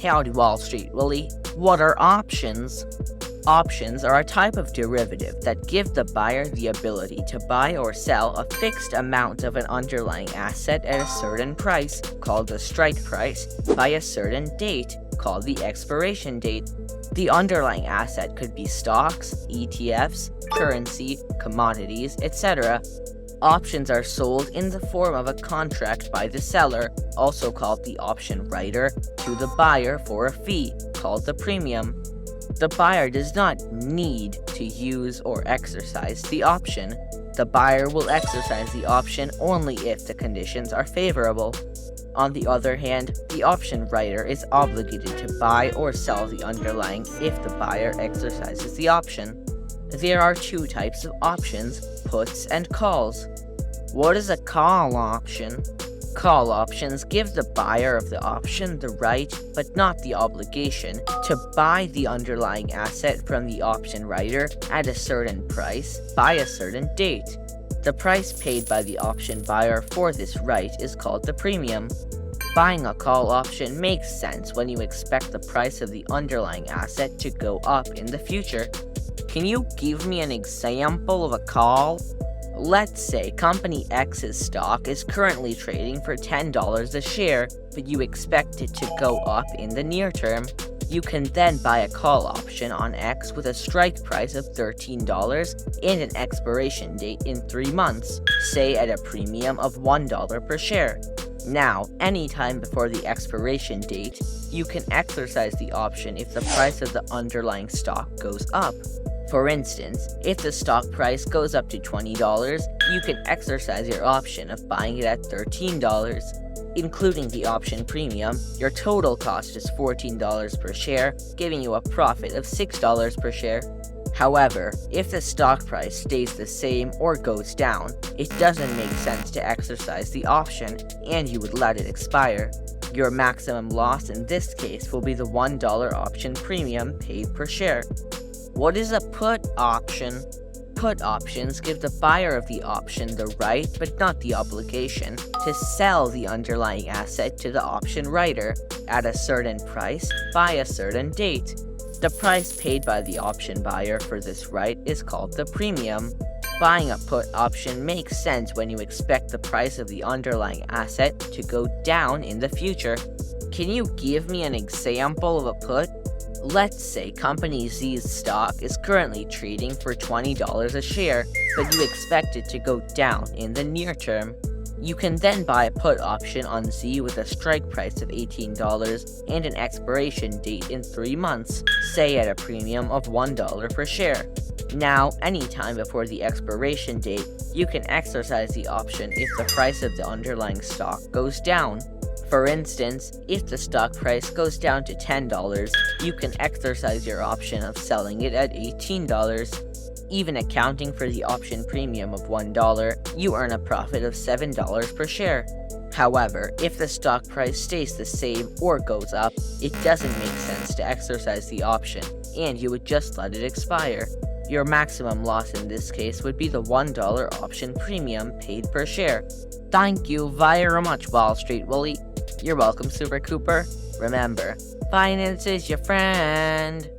Howdy, Wall Street Willie. What are options? Options are a type of derivative that give the buyer the ability to buy or sell a fixed amount of an underlying asset at a certain price, called the strike price, by a certain date, called the expiration date. The underlying asset could be stocks, ETFs, currency, commodities, etc. Options are sold in the form of a contract by the seller, also called the option writer, to the buyer for a fee, called the premium. The buyer does not need to use or exercise the option. The buyer will exercise the option only if the conditions are favorable. On the other hand, the option writer is obligated to buy or sell the underlying if the buyer exercises the option. There are two types of options, puts and calls. What is a call option? Call options give the buyer of the option the right, but not the obligation, to buy the underlying asset from the option writer at a certain price by a certain date. The price paid by the option buyer for this right is called the premium. Buying a call option makes sense when you expect the price of the underlying asset to go up in the future. Can you give me an example of a call? Let's say Company X's stock is currently trading for $10 a share, but you expect it to go up in the near term. You can then buy a call option on X with a strike price of $13 and an expiration date in 3 months, say at a premium of $1 per share. Now, anytime before the expiration date, you can exercise the option if the price of the underlying stock goes up. For instance, if the stock price goes up to $20, you can exercise your option of buying it at $13. Including the option premium, your total cost is $14 per share, giving you a profit of $6 per share. However, if the stock price stays the same or goes down, it doesn't make sense to exercise the option, and you would let it expire. Your maximum loss in this case will be the $1 option premium paid per share. What is a put option? Put options give the buyer of the option the right, but not the obligation, to sell the underlying asset to the option writer at a certain price by a certain date. The price paid by the option buyer for this right is called the premium. Buying a put option makes sense when you expect the price of the underlying asset to go down in the future. Can you give me an example of a put? Let's say Company Z's stock is currently trading for $20 a share, but you expect it to go down in the near term. You can then buy a put option on Z with a strike price of $18 and an expiration date in 3 months, say at a premium of $1 per share. Now, anytime before the expiration date, you can exercise the option if the price of the underlying stock goes down. For instance, if the stock price goes down to $10, you can exercise your option of selling it at $18. Even accounting for the option premium of $1, you earn a profit of $7 per share. However, if the stock price stays the same or goes up, it doesn't make sense to exercise the option, and you would just let it expire. Your maximum loss in this case would be the $1 option premium paid per share. Thank you very much, Wall Street Willie. You're welcome, Super Cooper. Remember, finance is your friend.